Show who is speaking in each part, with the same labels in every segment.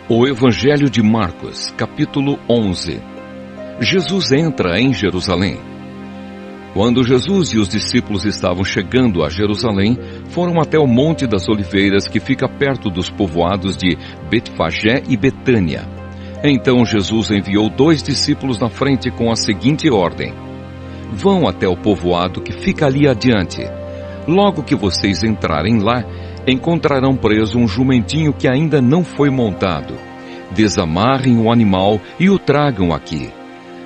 Speaker 1: O Evangelho de Marcos, capítulo 11. Jesus entra em Jerusalém. Quando Jesus e os discípulos estavam chegando a Jerusalém, foram até o Monte das Oliveiras, que fica perto dos povoados de Betfagé e Betânia. Então Jesus enviou 2 discípulos na frente com a seguinte ordem: vão até o povoado que fica ali adiante. Logo que vocês entrarem lá, encontrarão preso um jumentinho que ainda não foi montado. Desamarrem o animal e o tragam aqui.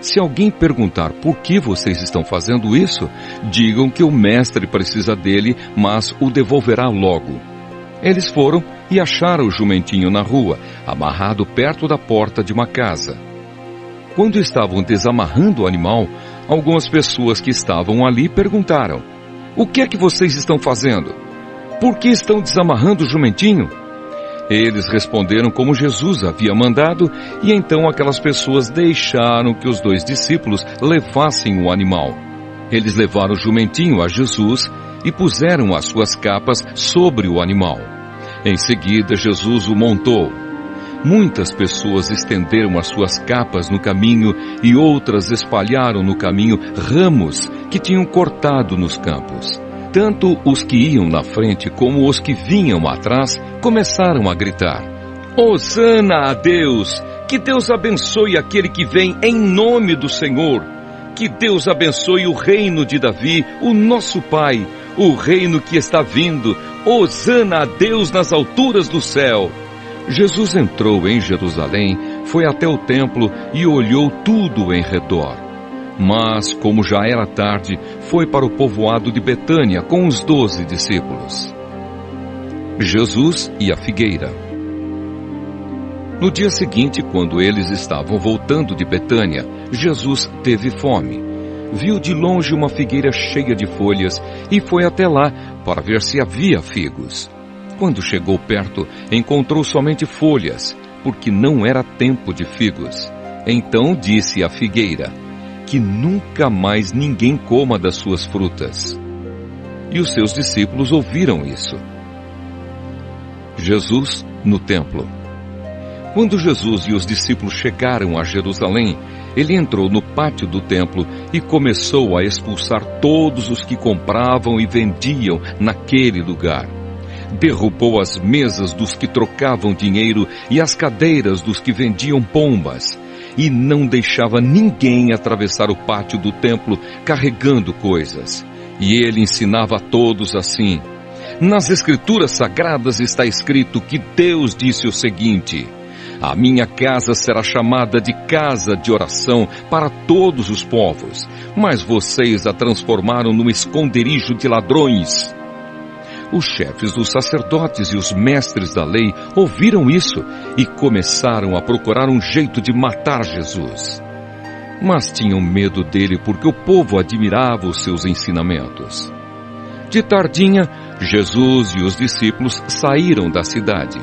Speaker 1: Se alguém perguntar por que vocês estão fazendo isso, digam que o mestre precisa dele, mas o devolverá logo. Eles foram e acharam o jumentinho na rua, amarrado perto da porta de uma casa. Quando estavam desamarrando o animal, algumas pessoas que estavam ali perguntaram: o que é que vocês estão fazendo? Por que estão desamarrando o jumentinho? Eles responderam como Jesus havia mandado, e então aquelas pessoas deixaram que os 2 discípulos levassem o animal. Eles levaram o jumentinho a Jesus e puseram as suas capas sobre o animal. Em seguida, Jesus o montou. Muitas pessoas estenderam as suas capas no caminho e outras espalharam no caminho ramos que tinham cortado nos campos. Tanto os que iam na frente como os que vinham atrás começaram a gritar: Hosana a Deus! Que Deus abençoe aquele que vem em nome do Senhor! Que Deus abençoe o reino de Davi, o nosso Pai, o reino que está vindo! Hosana a Deus nas alturas do céu! Jesus entrou em Jerusalém, foi até o templo e olhou tudo em redor. Mas, como já era tarde, foi para o povoado de Betânia com os 12 discípulos. Jesus e a figueira. No dia seguinte, quando eles estavam voltando de Betânia, Jesus teve fome. Viu de longe uma figueira cheia de folhas e foi até lá para ver se havia figos. Quando chegou perto, encontrou somente folhas, porque não era tempo de figos. Então disse à figueira: que nunca mais ninguém coma das suas frutas. E os seus discípulos ouviram isso. Jesus no templo. Quando Jesus e os discípulos chegaram a Jerusalém, ele entrou no pátio do templo e começou a expulsar todos os que compravam e vendiam naquele lugar. Derrubou as mesas dos que trocavam dinheiro e as cadeiras dos que vendiam pombas, e não deixava ninguém atravessar o pátio do templo carregando coisas. E ele ensinava a todos assim: nas Escrituras Sagradas está escrito que Deus disse o seguinte: a minha casa será chamada de casa de oração para todos os povos, mas vocês a transformaram num esconderijo de ladrões. Os chefes dos sacerdotes e os mestres da lei ouviram isso e começaram a procurar um jeito de matar Jesus. Mas tinham medo dele porque o povo admirava os seus ensinamentos. De tardinha, Jesus e os discípulos saíram da cidade.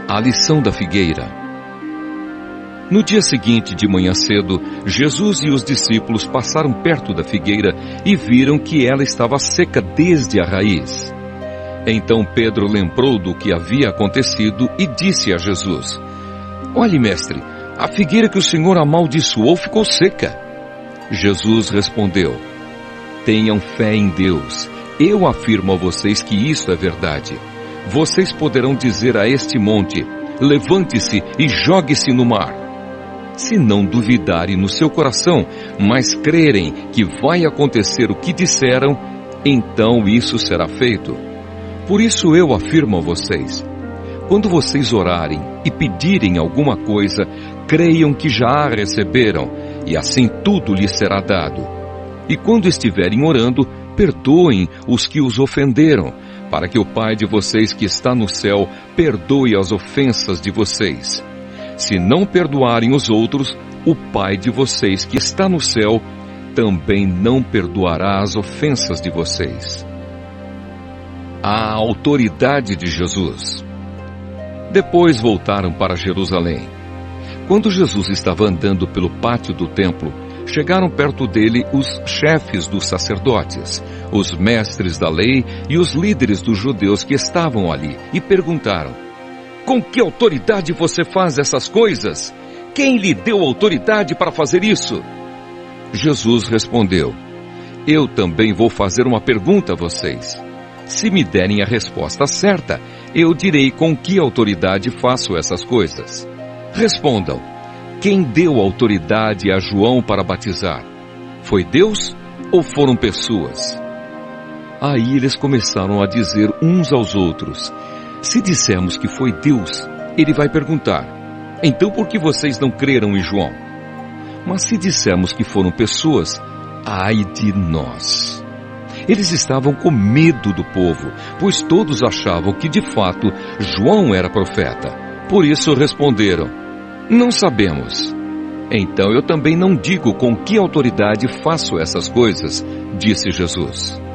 Speaker 1: A lição da figueira. No dia seguinte, de manhã cedo, Jesus e os discípulos passaram perto da figueira e viram que ela estava seca desde a raiz. Então Pedro lembrou do que havia acontecido e disse a Jesus: olhe, mestre, a figueira que o Senhor amaldiçoou ficou seca. Jesus respondeu: tenham fé em Deus. Eu afirmo a vocês que isso é verdade. Vocês poderão dizer a este monte: levante-se e jogue-se no mar. Se não duvidarem no seu coração, mas crerem que vai acontecer o que disseram, então isso será feito. Por isso eu afirmo a vocês: quando vocês orarem e pedirem alguma coisa, creiam que já a receberam, e assim tudo lhes será dado. E quando estiverem orando, perdoem os que os ofenderam, para que o Pai de vocês que está no céu perdoe as ofensas de vocês. Se não perdoarem os outros, o Pai de vocês que está no céu também não perdoará as ofensas de vocês. A autoridade de Jesus. Depois voltaram para Jerusalém. Quando Jesus estava andando pelo pátio do templo, chegaram perto dele os chefes dos sacerdotes, os mestres da lei e os líderes dos judeus que estavam ali, e perguntaram: Com que autoridade você faz essas coisas? Quem lhe deu autoridade para fazer isso? Jesus respondeu: Eu também vou fazer uma pergunta a vocês. Se me derem a resposta certa, eu direi com que autoridade faço essas coisas. Respondam: quem deu autoridade a João para batizar? Foi Deus ou foram pessoas? Aí eles começaram a dizer uns aos outros: se dissermos que foi Deus, ele vai perguntar: então por que vocês não creram em João? Mas se dissermos que foram pessoas, ai de nós! Eles estavam com medo do povo, pois todos achavam que de fato João era profeta. Por isso responderam: não sabemos. Então eu também não digo com que autoridade faço essas coisas, disse Jesus.